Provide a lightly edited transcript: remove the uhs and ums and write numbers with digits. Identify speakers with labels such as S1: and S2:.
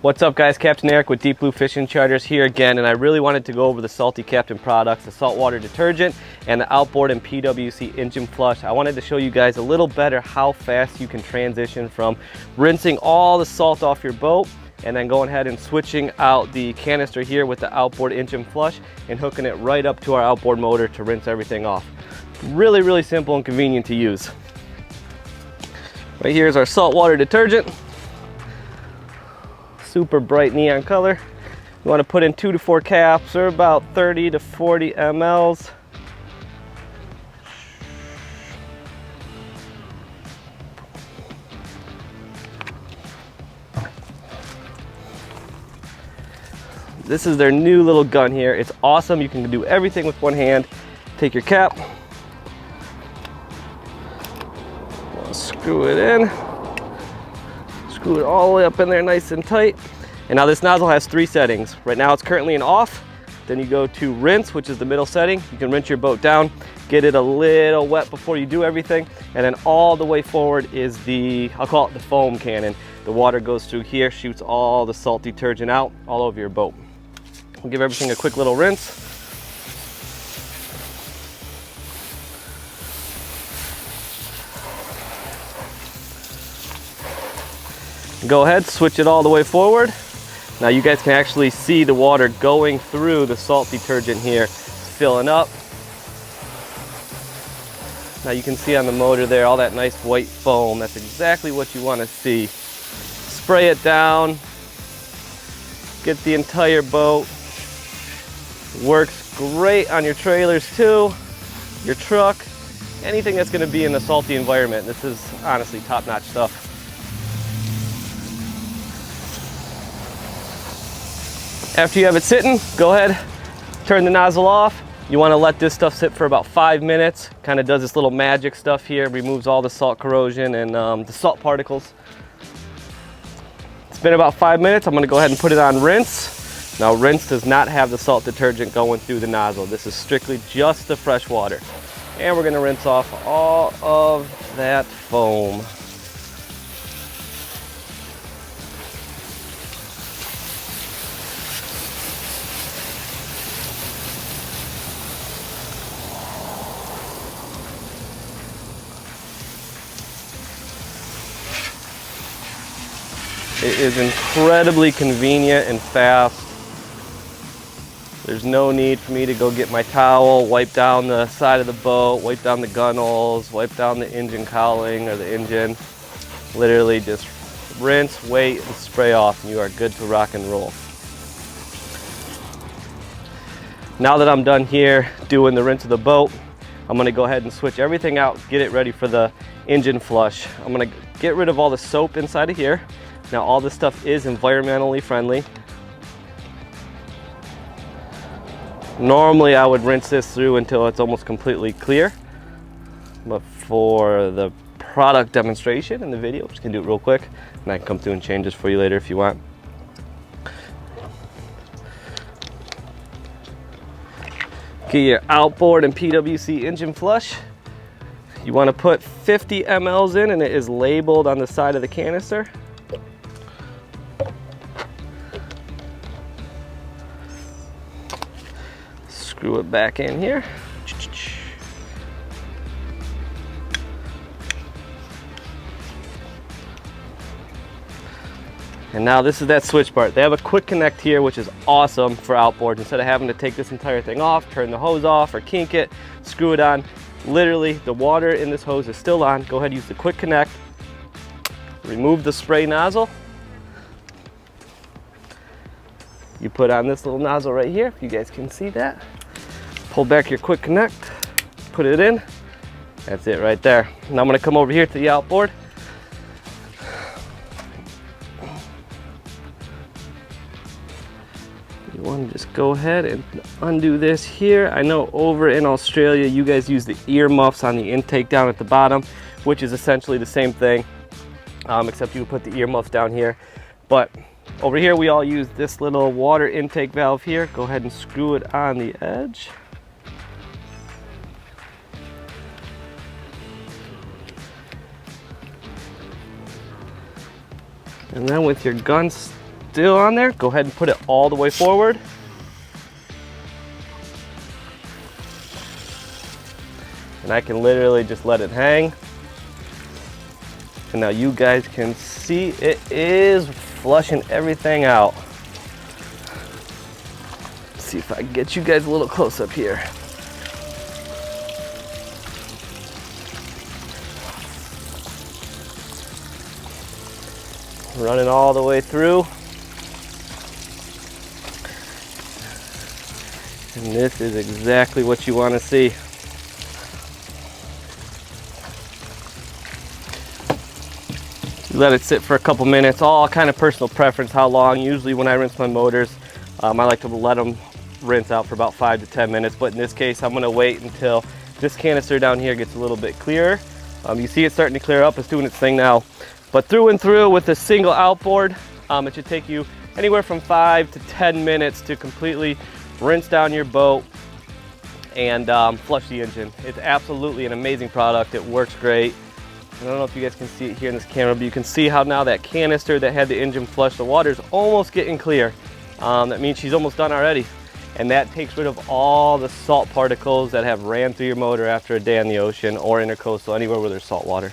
S1: What's up guys, Captain Eric with Deep Blue Fishing Charters here again, and I really wanted to go over the Salty Captain products, the saltwater detergent and the outboard and PWC engine flush. I wanted to show you guys a little better how fast you can transition from rinsing all the salt off your boat and then going ahead and switching out the canister here with the outboard engine flush and hooking it right up to our outboard motor to rinse everything off. Really simple and convenient to use. Right here is our saltwater detergent. Super bright neon color. You want to put in 2 to 4 caps, or about 30 to 40 mLs. This is their new little gun here. It's awesome. You can do everything with one hand. Take your cap, screw it in. Screw it all the way up in there nice and tight. And now this nozzle has 3 settings. Right now it's currently in off. Then you go to rinse, which is the middle setting. You can rinse your boat down, get it a little wet before you do everything. And then all the way forward is the, I'll call it the foam cannon. The water goes through here, shoots all the salt detergent out all over your boat. We'll give everything a quick little rinse. Go ahead, switch it all the way forward. Now you guys can actually see the water going through the salt detergent here, filling up. Now you can see on the motor there all that nice white foam. That's exactly what you want to see. Spray it down, get the entire boat. Works great on your trailers too, your truck, anything that's going to be in a salty environment. This is honestly top-notch stuff. After you have it sitting, go ahead, turn the nozzle off. You want to let this stuff sit for about 5 minutes. Kind of does this little magic stuff here, removes all the salt corrosion and the salt particles. It's been about 5 minutes. I'm going to go ahead and put it on rinse. Now rinse does not have the salt detergent going through the nozzle. This is strictly just the fresh water. And we're going to rinse off all of that foam. It is incredibly convenient and fast. There's no need for me to go get my towel, wipe down the side of the boat, wipe down the gunwales, wipe down the engine cowling or the engine. Literally just rinse, wait, and spray off, and you are good to rock and roll. Now that I'm done here doing the rinse of the boat, I'm gonna go ahead and switch everything out, get it ready for the engine flush. I'm gonna get rid of all the soap inside of here. Now all this stuff is environmentally friendly. Normally I would rinse this through until it's almost completely clear, but for the product demonstration in the video, I'm just gonna do it real quick, and I can come through and change this for you later if you want. Get your outboard and PWC engine flush. You want to put 50 mLs in, and it is labeled on the side of the canister. Screw it back in here. And now this is that switch part. They have a quick connect here, which is awesome for outboards. Instead of having to take this entire thing off, turn the hose off or kink it, screw it on. Literally, the water in this hose is still on. Go ahead and use the quick connect. Remove the spray nozzle. You put on this little nozzle right here, if you guys can see that. Pull back your quick connect, put it in. That's it right there. Now I'm gonna come over here to the outboard. You want to just go ahead and undo this here. I know over in Australia you guys use the ear muffs on the intake down at the bottom, which is essentially the same thing, except you put the ear muffs down here. But over here we all use this little water intake valve here. Go ahead and screw it on the edge. And then with your gun still on there, go ahead and put it all the way forward. And I can literally just let it hang. And now you guys can see it is flushing everything out. Let's see if I can get you guys a little close up here. Running all the way through. And this is exactly what you want to see. Let it sit for a couple minutes, all kind of personal preference how long. Usually when I rinse my motors, I like to let them rinse out for about 5 to 10 minutes, but in this case I'm going to wait until this canister down here gets a little bit clearer. You see it starting to clear up, it's doing its thing now. But through and through with a single outboard, it should take you anywhere from 5 to 10 minutes to completely rinse down your boat and flush the engine. It's absolutely an amazing product. It works great. I don't know if you guys can see it here in this camera, but you can see how now that canister that had the engine flush, the water's almost getting clear. That means she's almost done already. And that takes rid of all the salt particles that have ran through your motor after a day on the ocean or intercoastal, anywhere where there's salt water.